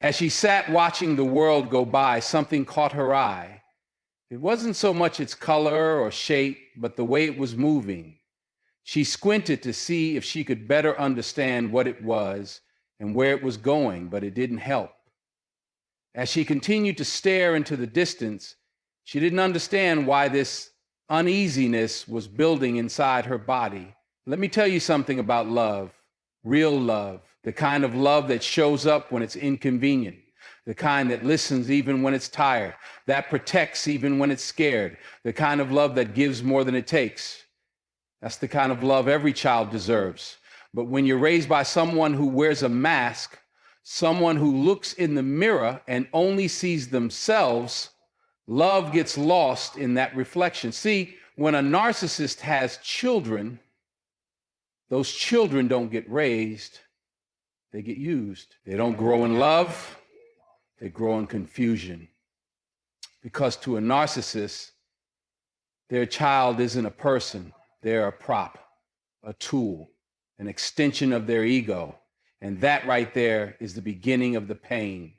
As she sat watching the world go by, something caught her eye. It wasn't so much its color or shape, but the way it was moving. She squinted to see if she could better understand what it was and where it was going, but it didn't help. As she continued to stare into the distance, she didn't understand why this uneasiness was building inside her body. Let me tell you something about love, real love, the kind of love that shows up when it's inconvenient, the kind that listens even when it's tired, that protects even when it's scared, the kind of love that gives more than it takes. That's the kind of love every child deserves. But when you're raised by someone who wears a mask, someone who looks in the mirror and only sees themselves, love gets lost in that reflection. See, when a narcissist has children, those children don't get raised, they get used. They don't grow in love, they grow in confusion. Because to a narcissist, their child isn't a person, they're a prop, a tool, an extension of their ego. And that right there is the beginning of the pain.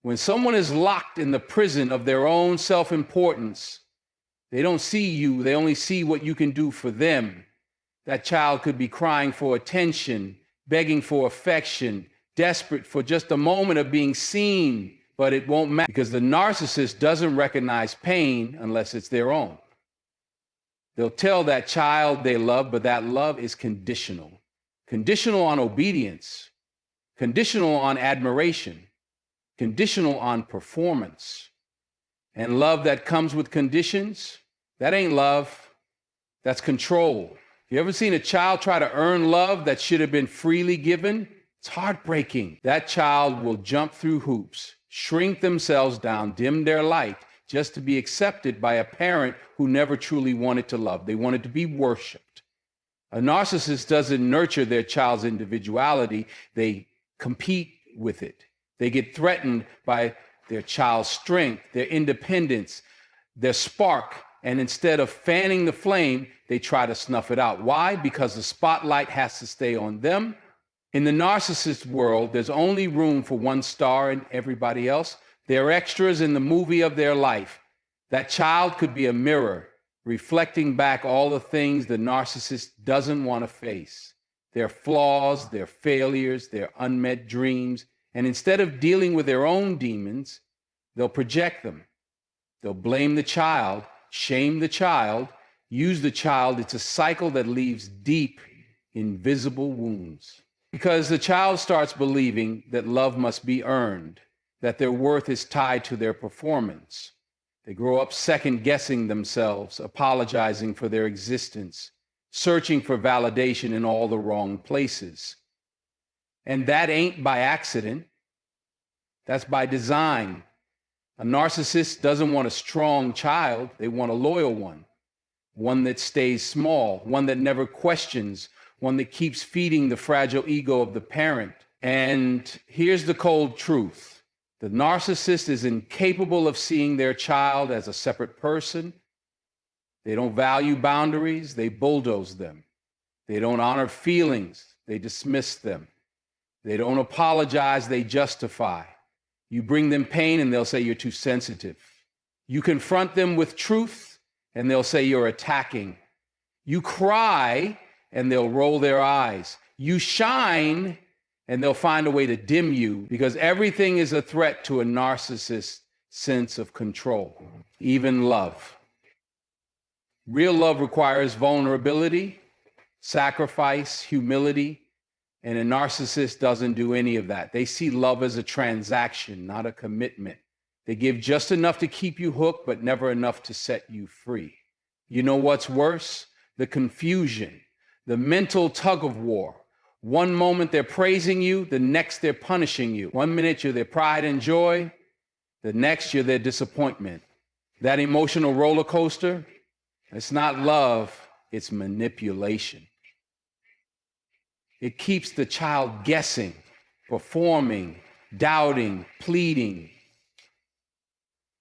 When someone is locked in the prison of their own self-importance, they don't see you, they only see what you can do for them. That child could be crying for attention, begging for affection, desperate for just a moment of being seen, but it won't matter because the narcissist doesn't recognize pain unless it's their own. They'll tell that child they love, but that love is conditional. Conditional on obedience, conditional on admiration, conditional on performance. And love that comes with conditions, that ain't love, that's control. You ever seen a child try to earn love that should have been freely given? It's heartbreaking. That child will jump through hoops, shrink themselves down, dim their light, just to be accepted by a parent who never truly wanted to love. They wanted to be worshiped. A narcissist doesn't nurture their child's individuality, they compete with it. They get threatened by their child's strength, their independence, their spark, and instead of fanning the flame, they try to snuff it out. Why? Because the spotlight has to stay on them. In the narcissist world, there's only room for one star and everybody else. They're extras in the movie of their life. That child could be a mirror, reflecting back all the things the narcissist doesn't want to face. Their flaws, their failures, their unmet dreams. And instead of dealing with their own demons, they'll project them. They'll blame the child, shame the child, use the child. It's a cycle that leaves deep, invisible wounds. Because the child starts believing that love must be earned, that their worth is tied to their performance. They grow up second-guessing themselves, apologizing for their existence, searching for validation in all the wrong places. And that ain't by accident. That's by design. A narcissist doesn't want a strong child. They want a loyal one that stays small, one that never questions, one that keeps feeding the fragile ego of the parent. And here's the cold truth. The narcissist is incapable of seeing their child as a separate person. They don't value boundaries, they bulldoze them. They don't honor feelings, they dismiss them. They don't apologize, they justify. You bring them pain and they'll say you're too sensitive. You confront them with truth and they'll say you're attacking. You cry and they'll roll their eyes. You shine and they'll find a way to dim you because everything is a threat to a narcissist's sense of control, even love. Real love requires vulnerability, sacrifice, humility, and a narcissist doesn't do any of that. They see love as a transaction, not a commitment. They give just enough to keep you hooked, but never enough to set you free. You know what's worse? The confusion, the mental tug of war. One moment they're praising you, the next they're punishing you. 1 minute you're their pride and joy, the next you're their disappointment. That emotional roller coaster, it's not love, it's manipulation. It keeps the child guessing, performing, doubting, pleading.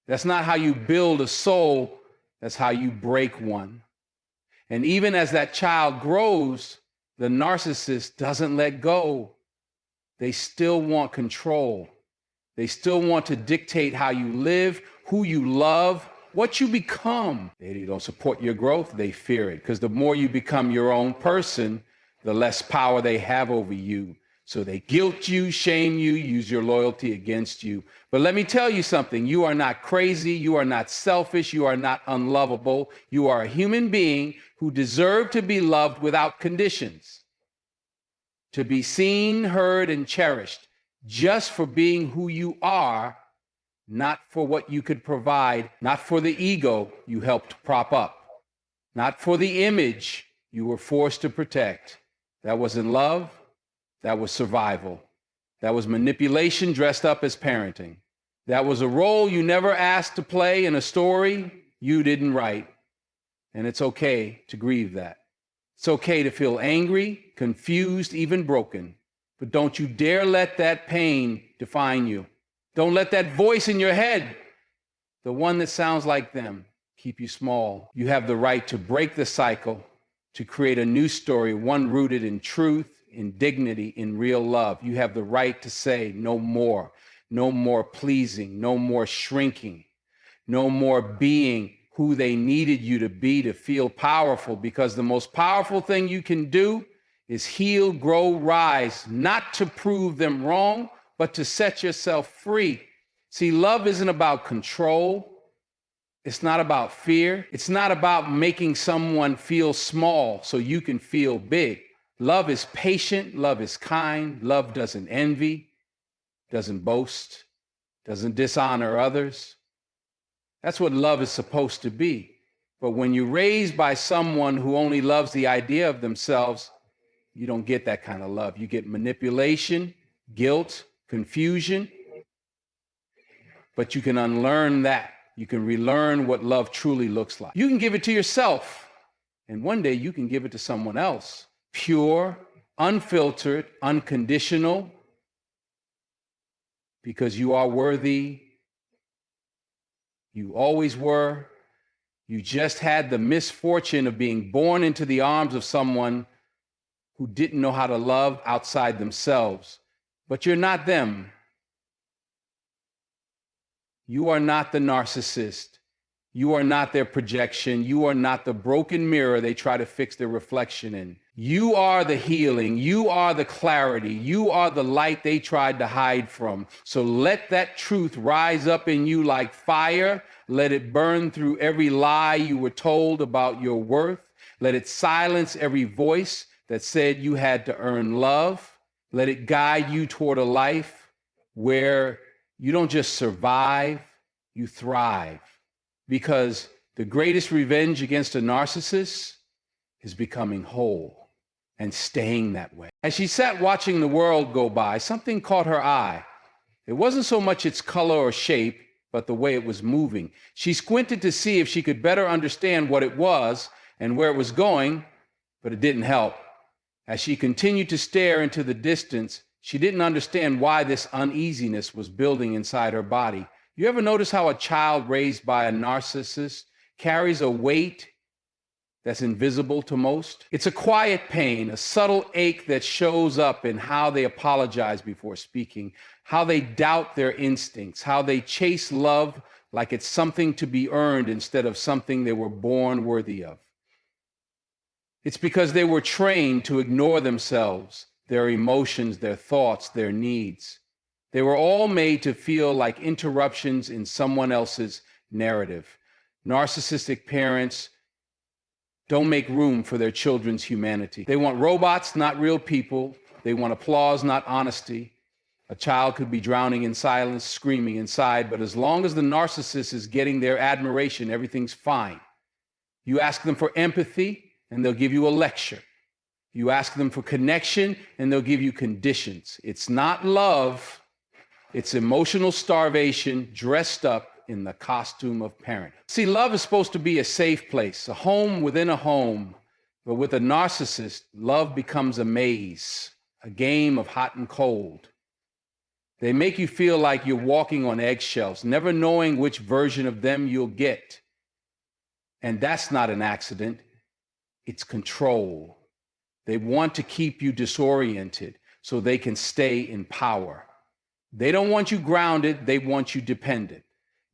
That's not how you build a soul, that's how you break one. And even as that child grows, the narcissist doesn't let go. They still want control. They still want to dictate how you live, who you love, what you become. They don't support your growth, they fear it, because the more you become your own person, the less power they have over you. So they guilt you, shame you, use your loyalty against you. But let me tell you something. You are not crazy. You are not selfish. You are not unlovable. You are a human being who deserves to be loved without conditions, to be seen, heard, and cherished just for being who you are, not for what you could provide, not for the ego you helped prop up, not for the image you were forced to protect. That wasn't love. That was survival. That was manipulation dressed up as parenting. That was a role you never asked to play in a story you didn't write. And it's okay to grieve that. It's okay to feel angry, confused, even broken. But don't you dare let that pain define you. Don't let that voice in your head, the one that sounds like them, keep you small. You have the right to break the cycle, to create a new story, one rooted in truth, in dignity, in real love. You have the right to say no more pleasing, no more shrinking, no more being who they needed you to be to feel powerful, because the most powerful thing you can do is heal, grow, rise, not to prove them wrong, but to set yourself free. See, love isn't about control. It's not about fear. It's not about making someone feel small so you can feel big. Love is patient. Love is kind. Love doesn't envy, doesn't boast, doesn't dishonor others. That's what love is supposed to be. But when you're raised by someone who only loves the idea of themselves, you don't get that kind of love. You get manipulation, guilt, confusion. But you can unlearn that. You can relearn what love truly looks like. You can give it to yourself, and one day you can give it to someone else. Pure, unfiltered, unconditional, because you are worthy. You always were. You just had the misfortune of being born into the arms of someone who didn't know how to love outside themselves. But you're not them. You are not the narcissist. You are not their projection. You are not the broken mirror they try to fix their reflection in. You are the healing. You are the clarity. You are the light they tried to hide from. So let that truth rise up in you like fire. Let it burn through every lie you were told about your worth. Let it silence every voice that said you had to earn love. Let it guide you toward a life where you don't just survive, you thrive. Because the greatest revenge against a narcissist is becoming whole and staying that way. As she sat watching the world go by, something caught her eye. It wasn't so much its color or shape, but the way it was moving. She squinted to see if she could better understand what it was and where it was going, but it didn't help. As she continued to stare into the distance, she didn't understand why this uneasiness was building inside her body. You ever notice how a child raised by a narcissist carries a weight that's invisible to most? It's a quiet pain, a subtle ache that shows up in how they apologize before speaking, how they doubt their instincts, how they chase love like it's something to be earned instead of something they were born worthy of. It's because they were trained to ignore themselves, their emotions, their thoughts, their needs. They were all made to feel like interruptions in someone else's narrative. Narcissistic parents don't make room for their children's humanity. They want robots, not real people. They want applause, not honesty. A child could be drowning in silence, screaming inside, but as long as the narcissist is getting their admiration, everything's fine. You ask them for empathy, and they'll give you a lecture. You ask them for connection, and they'll give you conditions. It's not love. It's emotional starvation dressed up in the costume of parent. See, love is supposed to be a safe place, a home within a home. But with a narcissist, love becomes a maze, a game of hot and cold. They make you feel like you're walking on eggshells, never knowing which version of them you'll get. And that's not an accident. It's control. They want to keep you disoriented so they can stay in power. They don't want you grounded, they want you dependent.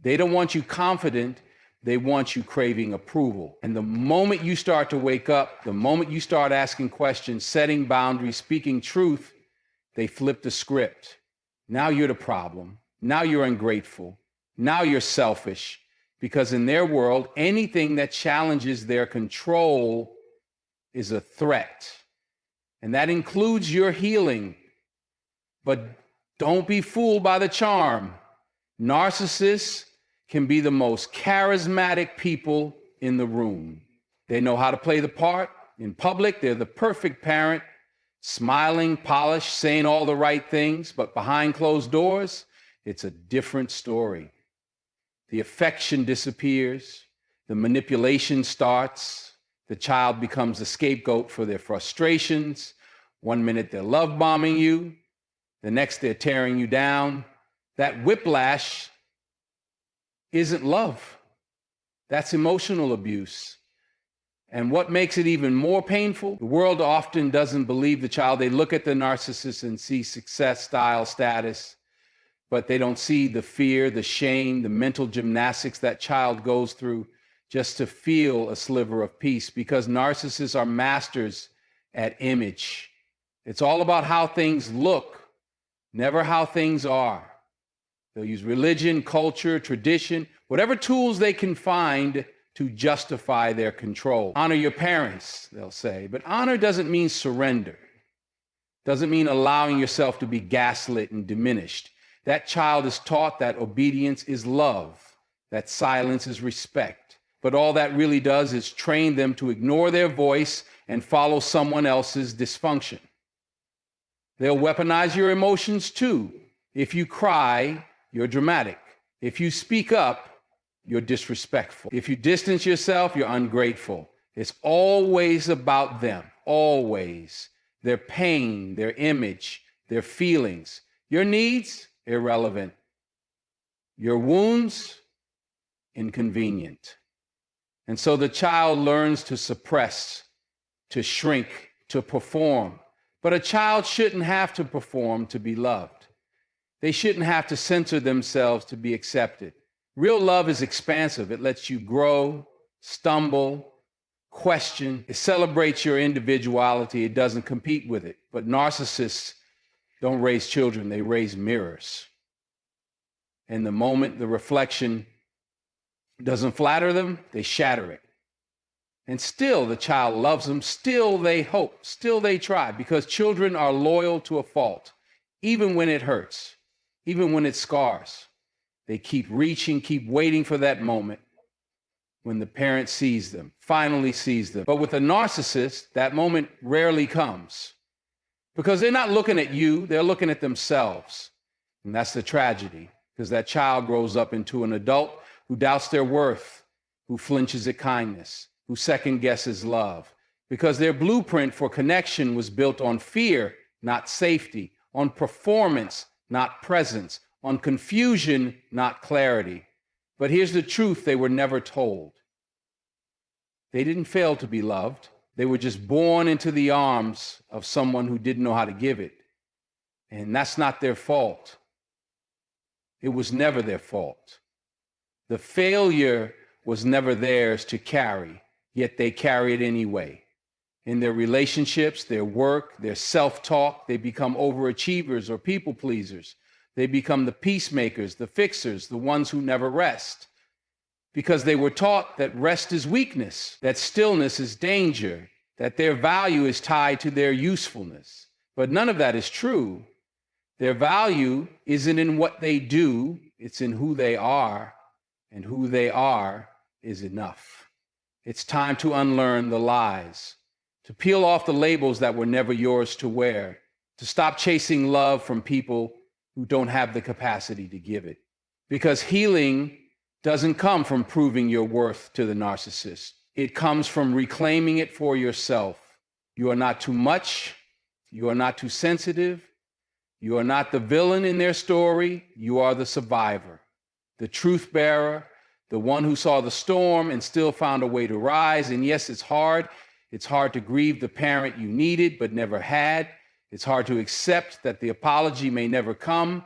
They don't want you confident, they want you craving approval. And the moment you start to wake up, the moment you start asking questions, setting boundaries, speaking truth, they flip the script. Now you're the problem. Now you're ungrateful. Now you're selfish. Because in their world, anything that challenges their control is a threat. And that includes your healing. But don't be fooled by the charm. Narcissists can be the most charismatic people in the room. They know how to play the part. In public, they're the perfect parent, smiling, polished, saying all the right things. But behind closed doors, it's a different story. The affection disappears. The manipulation starts. The child becomes the scapegoat for their frustrations. One minute they're love bombing you. The next they're tearing you down. That whiplash isn't love. That's emotional abuse. And what makes it even more painful, the world often doesn't believe the child. They look at the narcissist and see success, style, status, but they don't see the fear, the shame, the mental gymnastics that child goes through just to feel a sliver of peace, because narcissists are masters at image. It's all about how things look, never how things are. They'll use religion, culture, tradition, whatever tools they can find to justify their control. Honor your parents, they'll say, but honor doesn't mean surrender. Doesn't mean allowing yourself to be gaslit and diminished. That child is taught that obedience is love, that silence is respect. But all that really does is train them to ignore their voice and follow someone else's dysfunction. They'll weaponize your emotions too. If you cry, you're dramatic. If you speak up, you're disrespectful. If you distance yourself, you're ungrateful. It's always about them, always. Their pain, their image, their feelings. Your needs, irrelevant. Your wounds, inconvenient. And so the child learns to suppress, to shrink, to perform. But a child shouldn't have to perform to be loved. They shouldn't have to censor themselves to be accepted. Real love is expansive. It lets you grow, stumble, question. It celebrates your individuality. It doesn't compete with it. But narcissists don't raise children. They raise mirrors. And the moment the reflection doesn't flatter them, they shatter it. And still the child loves them. Still they hope. Still they try, because children are loyal to a fault, even when it hurts. Even when it scars, they keep reaching, keep waiting for that moment when the parent sees them, finally sees them. But with a narcissist, that moment rarely comes, because they're not looking at you, they're looking at themselves. And that's the tragedy, because that child grows up into an adult who doubts their worth, who flinches at kindness, who second guesses love, because their blueprint for connection was built on fear, not safety, on performance, not presence, on confusion, not clarity. But here's the truth they were never told. They didn't fail to be loved. They were just born into the arms of someone who didn't know how to give it. And that's not their fault. It was never their fault. The failure was never theirs to carry, yet they carry it anyway. In their relationships, their work, their self-talk, they become overachievers or people pleasers. They become the peacemakers, the fixers, the ones who never rest. Because they were taught that rest is weakness, that stillness is danger, that their value is tied to their usefulness. But none of that is true. Their value isn't in what they do, it's in who they are, and who they are is enough. It's time to unlearn the lies, to peel off the labels that were never yours to wear, to stop chasing love from people who don't have the capacity to give it. Because healing doesn't come from proving your worth to the narcissist. It comes from reclaiming it for yourself. You are not too much. You are not too sensitive. You are not the villain in their story. You are the survivor, the truth bearer, the one who saw the storm and still found a way to rise. And yes, it's hard. It's hard to grieve the parent you needed but never had. It's hard to accept that the apology may never come.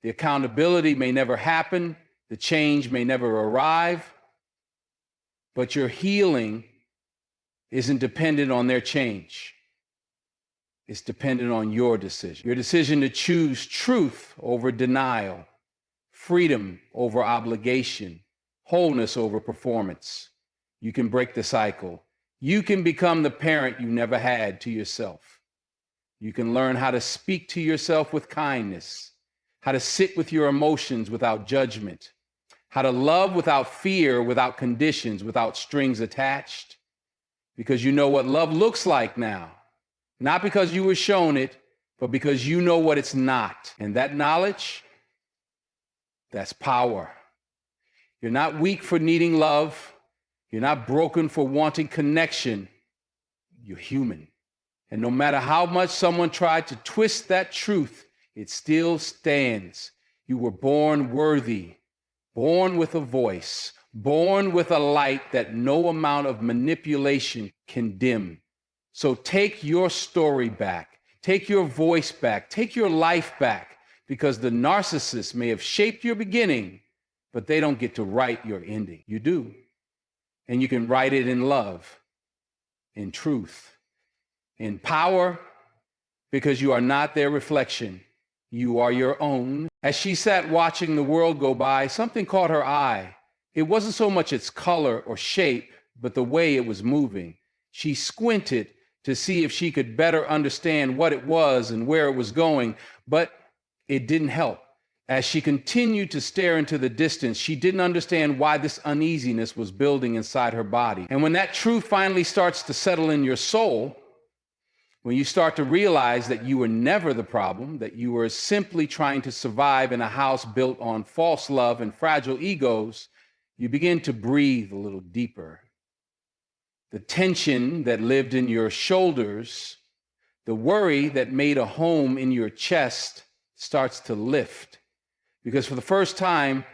The accountability may never happen. The change may never arrive. But your healing isn't dependent on their change. It's dependent on your decision. Your decision to choose truth over denial, freedom over obligation, wholeness over performance. You can break the cycle. You can become the parent you never had to yourself. You can learn how to speak to yourself with kindness, how to sit with your emotions without judgment, how to love without fear, without conditions, without strings attached, because you know what love looks like now. Not because you were shown it, but because you know what it's not. And that knowledge, that's power. You're not weak for needing love. You're not broken for wanting connection. You're human. And no matter how much someone tried to twist that truth, it still stands. You were born worthy, born with a voice, born with a light that no amount of manipulation can dim. So take your story back, take your voice back, take your life back, because the narcissist may have shaped your beginning, but they don't get to write your ending. You do. And you can write it in love, in truth, in power, because you are not their reflection. You are your own. As she sat watching the world go by, something caught her eye. It wasn't so much its color or shape, but the way it was moving. She squinted to see if she could better understand what it was and where it was going, but it didn't help. As she continued to stare into the distance, she didn't understand why this uneasiness was building inside her body. And when that truth finally starts to settle in your soul, when you start to realize that you were never the problem, that you were simply trying to survive in a house built on false love and fragile egos, you begin to breathe a little deeper. The tension that lived in your shoulders, the worry that made a home in your chest starts to lift. Because for the first time,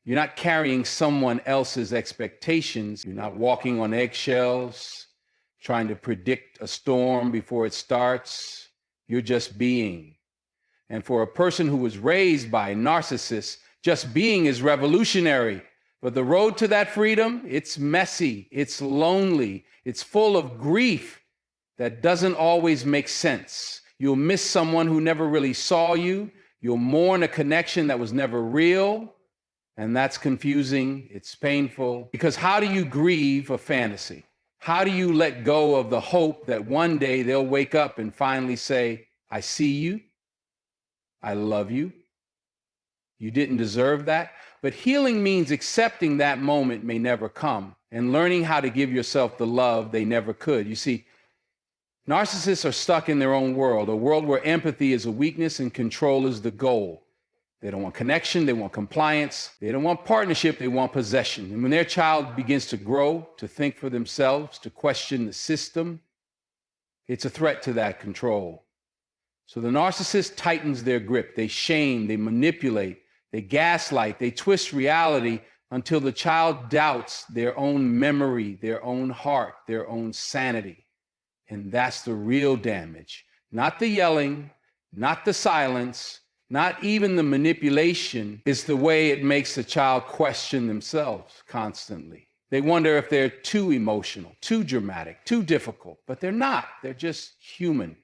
you're not carrying someone else's expectations. You're not walking on eggshells, trying to predict a storm before it starts. You're just being. And for a person who was raised by narcissists, just being is revolutionary. But the road to that freedom, it's messy, it's lonely, it's full of grief that doesn't always make sense. You'll miss someone who never really saw you. You'll mourn a connection that was never real. And that's confusing, it's painful. Because how do you grieve a fantasy? How do you let go of the hope that one day they'll wake up and finally say, I see you, I love you, you didn't deserve that? But healing means accepting that moment may never come and learning how to give yourself the love they never could. You see, narcissists are stuck in their own world, a world where empathy is a weakness and control is the goal. They don't want connection, they want compliance, they don't want partnership, they want possession. And when their child begins to grow, to think for themselves, to question the system, it's a threat to that control. So the narcissist tightens their grip, they shame, they manipulate, they gaslight, they twist reality until the child doubts their own memory, their own heart, their own sanity. And that's the real damage. Not the yelling, not the silence, not even the manipulation. It's the way it makes the child question themselves constantly. They wonder if they're too emotional, too dramatic, too difficult, but they're not. They're just human.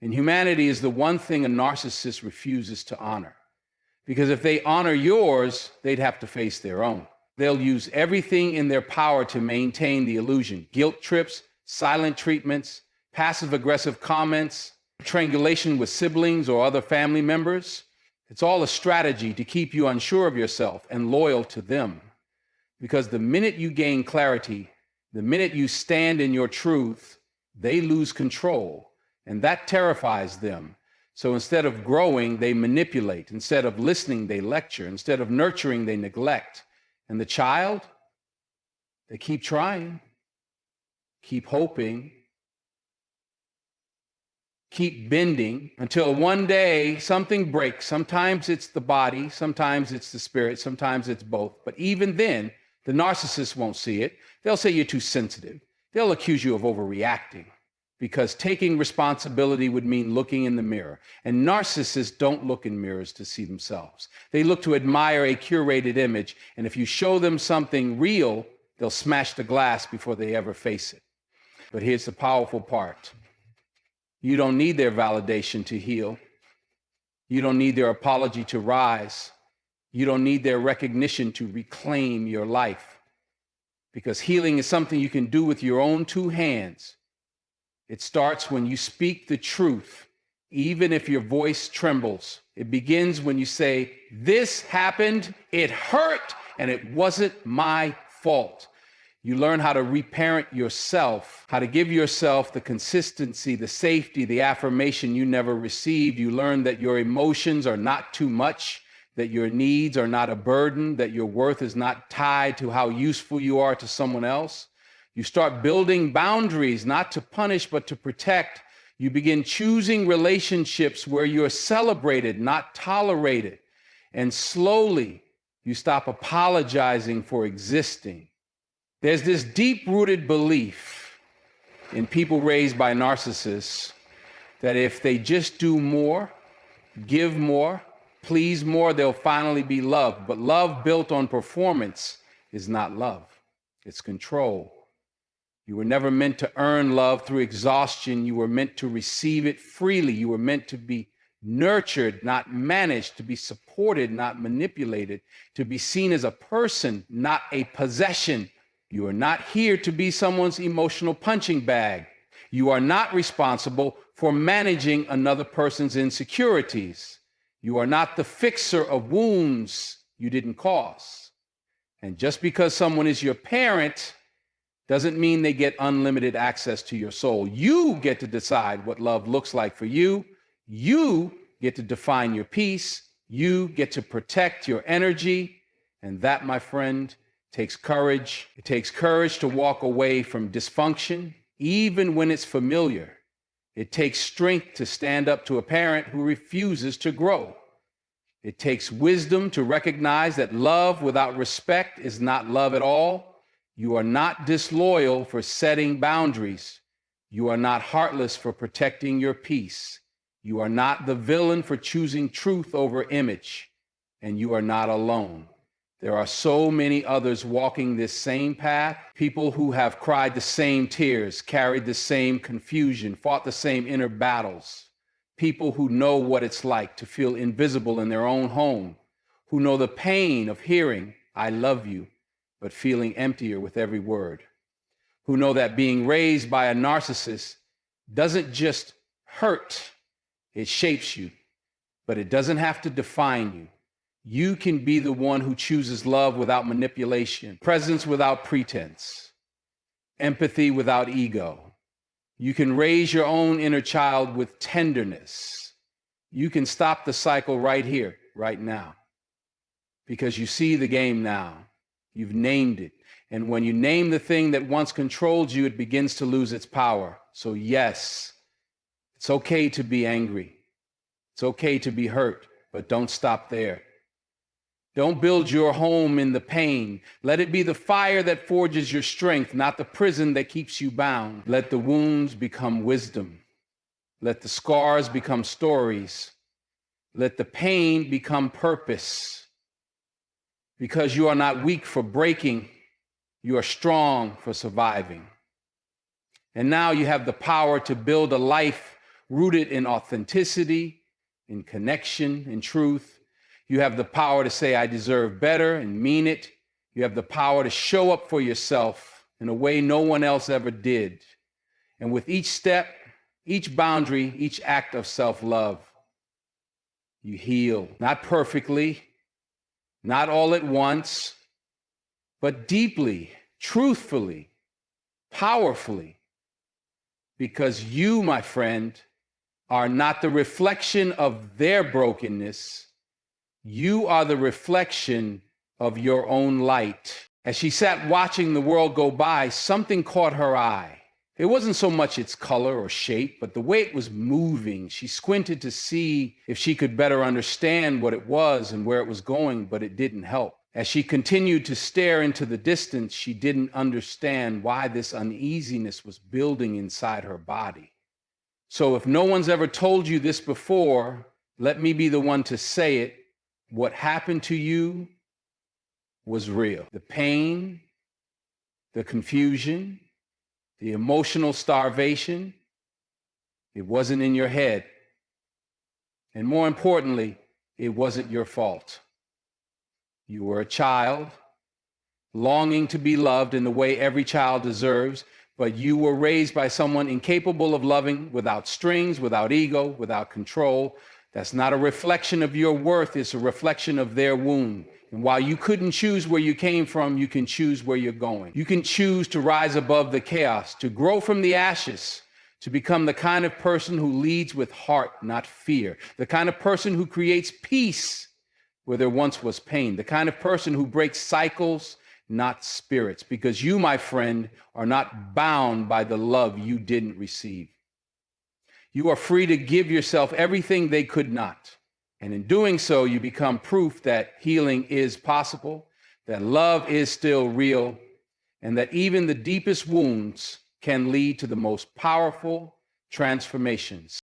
And humanity is the one thing a narcissist refuses to honor. Because if they honor yours, they'd have to face their own. They'll use everything in their power to maintain the illusion. Guilt trips, silent treatments, passive-aggressive comments, triangulation with siblings or other family members. It's all a strategy to keep you unsure of yourself and loyal to them. Because the minute you gain clarity, the minute you stand in your truth, they lose control. And that terrifies them. So instead of growing, they manipulate. Instead of listening, they lecture. Instead of nurturing, they neglect. And the child, they keep trying, keep hoping, keep bending until one day something breaks. Sometimes it's the body, sometimes it's the spirit, sometimes it's both. But even then, the narcissist won't see it. They'll say you're too sensitive. They'll accuse you of overreacting because taking responsibility would mean looking in the mirror. And narcissists don't look in mirrors to see themselves. They look to admire a curated image, and if you show them something real, they'll smash the glass before they ever face it. But here's the powerful part. You don't need their validation to heal. You don't need their apology to rise. You don't need their recognition to reclaim your life. Because healing is something you can do with your own two hands. It starts when you speak the truth, even if your voice trembles. It begins when you say, "This happened, it hurt, and it wasn't my fault." You learn how to reparent yourself, how to give yourself the consistency, the safety, the affirmation you never received. You learn that your emotions are not too much, that your needs are not a burden, that your worth is not tied to how useful you are to someone else. You start building boundaries, not to punish, but to protect. You begin choosing relationships where you're celebrated, not tolerated. And slowly, you stop apologizing for existing. There's this deep-rooted belief in people raised by narcissists that if they just do more, give more, please more, they'll finally be loved. But love built on performance is not love. It's control. You were never meant to earn love through exhaustion. You were meant to receive it freely. You were meant to be nurtured, not managed, to be supported, not manipulated, to be seen as a person, not a possession. You are not here to be someone's emotional punching bag. You are not responsible for managing another person's insecurities. You are not the fixer of wounds you didn't cause. And just because someone is your parent doesn't mean they get unlimited access to your soul. You get to decide what love looks like for you. You get to define your peace. You get to protect your energy. And that, my friend, takes courage. It takes courage to walk away from dysfunction, even when it's familiar. It takes strength to stand up to a parent who refuses to grow. It takes wisdom to recognize that love without respect is not love at all. You are not disloyal for setting boundaries. You are not heartless for protecting your peace. You are not the villain for choosing truth over image. And you are not alone. There are so many others walking this same path, people who have cried the same tears, carried the same confusion, fought the same inner battles, people who know what it's like to feel invisible in their own home, who know the pain of hearing, "I love you," but feeling emptier with every word, who know that being raised by a narcissist doesn't just hurt, it shapes you, but it doesn't have to define you. You can be the one who chooses love without manipulation, presence without pretense, empathy without ego. You can raise your own inner child with tenderness. You can stop the cycle right here, right now, because you see the game now. You've named it. And when you name the thing that once controlled you, it begins to lose its power. So yes, it's okay to be angry. It's okay to be hurt, but don't stop there. Don't build your home in the pain. Let it be the fire that forges your strength, not the prison that keeps you bound. Let the wounds become wisdom. Let the scars become stories. Let the pain become purpose. Because you are not weak for breaking, you are strong for surviving. And now you have the power to build a life rooted in authenticity, in connection, in truth. You have the power to say, "I deserve better," and mean it. You have the power to show up for yourself in a way no one else ever did. And with each step, each boundary, each act of self-love, you heal. Not perfectly, not all at once, but deeply, truthfully, powerfully. Because you, my friend, are not the reflection of their brokenness. You are the reflection of your own light. As she sat watching the world go by, something caught her eye. It wasn't so much its color or shape, but the way it was moving. She squinted to see if she could better understand what it was and where it was going, but it didn't help. As she continued to stare into the distance, she didn't understand why this uneasiness was building inside her body. So if no one's ever told you this before, let me be the one to say it. What happened to you was real. The pain, the confusion, the emotional starvation, it wasn't in your head. And more importantly, it wasn't your fault. You were a child, longing to be loved in the way every child deserves, but you were raised by someone incapable of loving, without strings, without ego, without control. That's not a reflection of your worth, it's a reflection of their wound. And while you couldn't choose where you came from, you can choose where you're going. You can choose to rise above the chaos, to grow from the ashes, to become the kind of person who leads with heart, not fear, the kind of person who creates peace where there once was pain, the kind of person who breaks cycles, not spirits, because you, my friend, are not bound by the love you didn't receive. You are free to give yourself everything they could not. And in doing so, you become proof that healing is possible, that love is still real, and that even the deepest wounds can lead to the most powerful transformations.